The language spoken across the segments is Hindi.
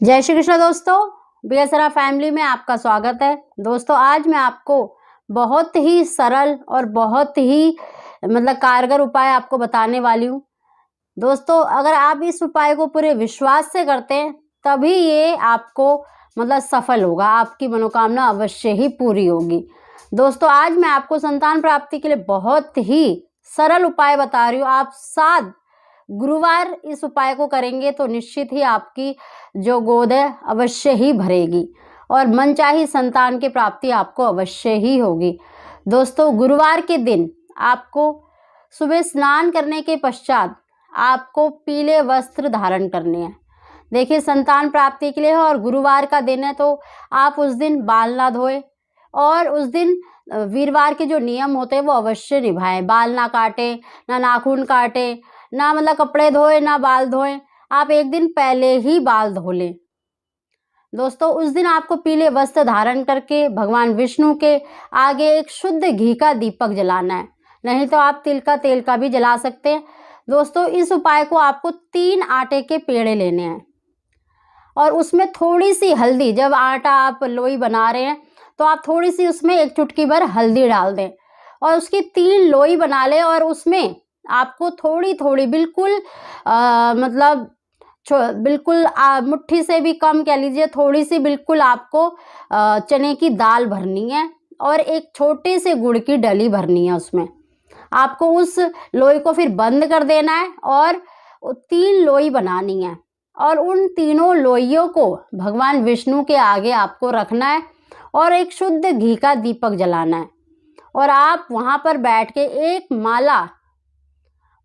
जय श्री कृष्ण दोस्तों, बीएसआर फैमिली में आपका स्वागत है। दोस्तों आज मैं आपको बहुत ही सरल और बहुत ही कारगर उपाय आपको बताने वाली हूँ। दोस्तों अगर आप इस उपाय को पूरे विश्वास से करते हैं तभी ये आपको सफल होगा, आपकी मनोकामना अवश्य ही पूरी होगी। दोस्तों आज मैं आपको संतान प्राप्ति के लिए बहुत ही सरल उपाय बता रही हूँ। आप 7 गुरुवार इस उपाय को करेंगे तो निश्चित ही आपकी जो गोद है अवश्य ही भरेगी और मनचाही संतान की प्राप्ति आपको अवश्य ही होगी। दोस्तों गुरुवार के दिन आपको सुबह स्नान करने के पश्चात आपको पीले वस्त्र धारण करने हैं। देखिए संतान प्राप्ति के लिए है और गुरुवार का दिन है तो आप उस दिन बाल ना धोए और उस दिन वीरवार के जो नियम होते हैं वो अवश्य निभाएं। बाल ना काटे, ना नाखून काटे, ना कपड़े धोए, ना बाल धोए। आप एक दिन पहले ही बाल धो लें। दोस्तों उस दिन आपको पीले वस्त्र धारण करके भगवान विष्णु के आगे एक शुद्ध घी का दीपक जलाना है, नहीं तो आप तिल का तेल का भी जला सकते हैं। दोस्तों इस उपाय को आपको 3 आटे के पेड़े लेने हैं और उसमें थोड़ी सी हल्दी, जब आटा आप लोई बना रहे हैं तो आप थोड़ी सी उसमें 1 चुटकी भर हल्दी डाल दें और उसकी 3 लोई बना लें और उसमें आपको थोड़ी थोड़ी बिल्कुल बिल्कुल मुट्ठी से भी कम कह लीजिए, थोड़ी सी बिल्कुल आपको चने की दाल भरनी है और एक छोटे से गुड़ की डली भरनी है। उसमें आपको उस लोई को फिर बंद कर देना है और 3 लोई बनानी है और उन तीनों लोइयों को भगवान विष्णु के आगे आपको रखना है और एक शुद्ध घी का दीपक जलाना है और आप वहाँ पर बैठ के एक माला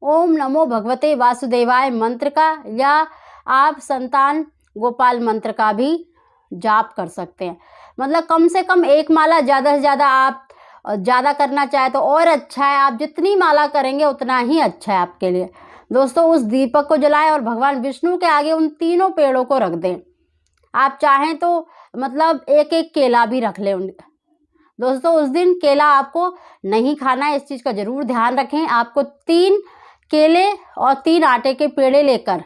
ओम नमो भगवते वासुदेवाय मंत्र का या आप संतान गोपाल मंत्र का भी जाप कर सकते हैं। कम से कम 1 माला, ज़्यादा से ज़्यादा आप ज़्यादा करना चाहे तो और अच्छा है। आप जितनी माला करेंगे उतना ही अच्छा है आपके लिए। दोस्तों उस दीपक को जलाएं और भगवान विष्णु के आगे उन तीनों पेड़ों को रख दें। आप चाहें तो एक एक केला भी रख लें। दोस्तों उस दिन केला आपको नहीं खाना है, इस चीज़ का ज़रूर ध्यान रखें। आपको 3 केले और 3 आटे के पेड़े लेकर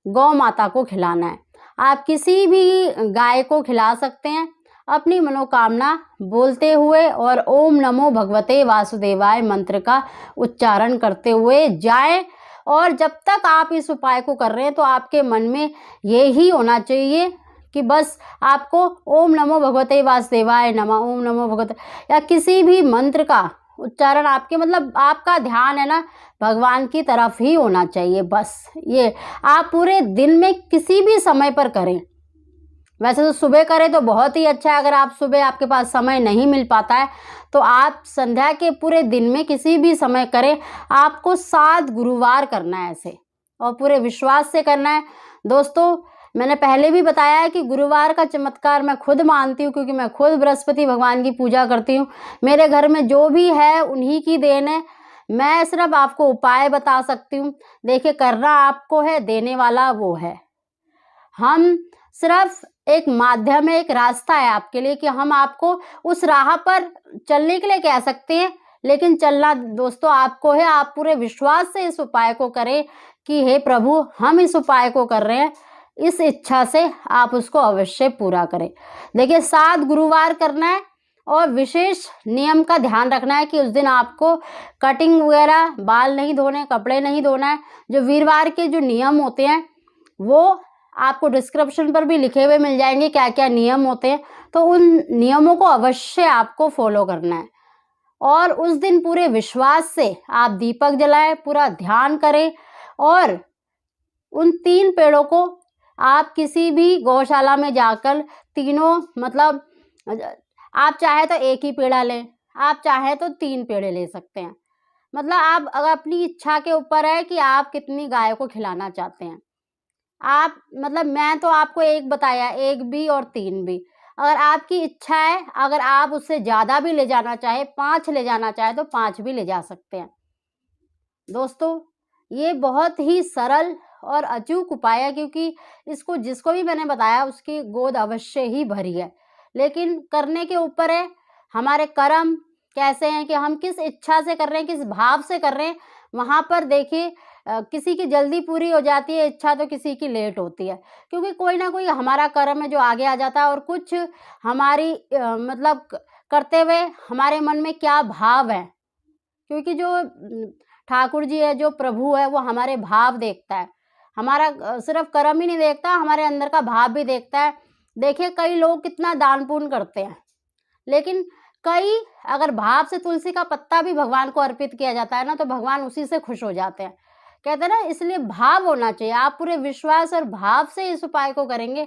गौ माता को खिलाना है। आप किसी भी गाय को खिला सकते हैं अपनी मनोकामना बोलते हुए और ओम नमो भगवते वासुदेवाय मंत्र का उच्चारण करते हुए जाएं। और जब तक आप इस उपाय को कर रहे हैं तो आपके मन में यही होना चाहिए कि बस आपको ओम नमो भगवते वासुदेवाय नमः, ओम नमो भगवते या किसी भी मंत्र का उच्चारण आपके आपका ध्यान है ना भगवान की तरफ ही होना चाहिए। बस ये आप पूरे दिन में किसी भी समय पर करें। वैसे तो सुबह करें तो बहुत ही अच्छा है। अगर आप सुबह आपके पास समय नहीं मिल पाता है तो आप संध्या के पूरे दिन में किसी भी समय करें। आपको 7 गुरुवार करना है ऐसे और पूरे विश्वास से करना है। दोस्तों मैंने पहले भी बताया है कि गुरुवार का चमत्कार मैं खुद मानती हूँ क्योंकि मैं खुद बृहस्पति भगवान की पूजा करती हूँ। मेरे घर में जो भी है उन्हीं की देन है। मैं सिर्फ आपको उपाय बता सकती हूँ। देखिए करना आपको है, देने वाला वो है। हम सिर्फ एक माध्यम है, एक रास्ता है आपके लिए कि हम आपको उस राह पर चलने के लिए कह सकते हैं, लेकिन चलना दोस्तों आपको है। आप पूरे विश्वास से इस उपाय को करें कि हे प्रभु हम इस उपाय को कर रहे हैं, इस इच्छा से आप उसको अवश्य पूरा करें। देखिए 7 गुरुवार करना है और विशेष नियम का ध्यान रखना है कि उस दिन आपको कटिंग वगैरह, बाल नहीं धोने, कपड़े नहीं धोना है। जो वीरवार के जो नियम होते हैं वो आपको डिस्क्रिप्शन पर भी लिखे हुए मिल जाएंगे क्या क्या नियम होते हैं, तो उन नियमों को अवश्य आपको फॉलो करना है। और उस दिन पूरे विश्वास से आप दीपक जलाएं, पूरा ध्यान करें और उन 3 पेड़ों को आप किसी भी गौशाला में जाकर तीनों आप चाहे तो 1 ही पेड़ा लें, आप चाहे तो 3 पेड़े ले सकते हैं। आप अगर अपनी इच्छा के ऊपर है कि आप कितनी गाय को खिलाना चाहते हैं। आप मैं तो आपको 1 बताया, 1 भी और 3 भी। अगर आपकी इच्छा है, अगर आप उससे ज़्यादा भी ले जाना चाहे, 5 ले जाना चाहे तो 5 भी ले जा सकते हैं। दोस्तों ये बहुत ही सरल और अचूक उपाय है क्योंकि इसको जिसको भी मैंने बताया उसकी गोद अवश्य ही भरी है। लेकिन करने के ऊपर है, हमारे कर्म कैसे हैं कि हम किस इच्छा से कर रहे हैं, किस भाव से कर रहे हैं। वहाँ पर देखिए किसी की जल्दी पूरी हो जाती है इच्छा तो किसी की लेट होती है, क्योंकि कोई ना कोई हमारा कर्म है जो आगे आ जाता है और कुछ हमारी मतलब करते हुए हमारे मन में क्या भाव है, क्योंकि जो ठाकुर जी है, जो प्रभु है, वो हमारे भाव देखता है। हमारा सिर्फ कर्म ही नहीं देखता, हमारे अंदर का भाव भी देखता है। देखिए कई लोग कितना दान पुण्य करते हैं, लेकिन कई अगर भाव से तुलसी का पत्ता भी भगवान को अर्पित किया जाता है ना, तो भगवान उसी से खुश हो जाते हैं। कहते हैं ना, इसलिए भाव होना चाहिए। आप पूरे विश्वास और भाव से इस उपाय को करेंगे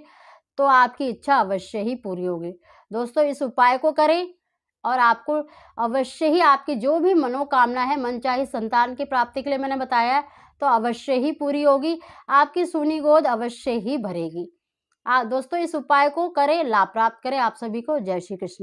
तो आपकी इच्छा अवश्य ही पूरी होगी। दोस्तों, इस उपाय को करें और आपको अवश्य ही आपकी जो भी मनोकामना है, मनचाही संतान की प्राप्ति के लिए मैंने बताया है, तो अवश्य ही पूरी होगी। आपकी सूनी गोद अवश्य ही भरेगी। दोस्तों, इस उपाय को करें, लाभ प्राप्त करें। आप सभी को जय श्री कृष्ण।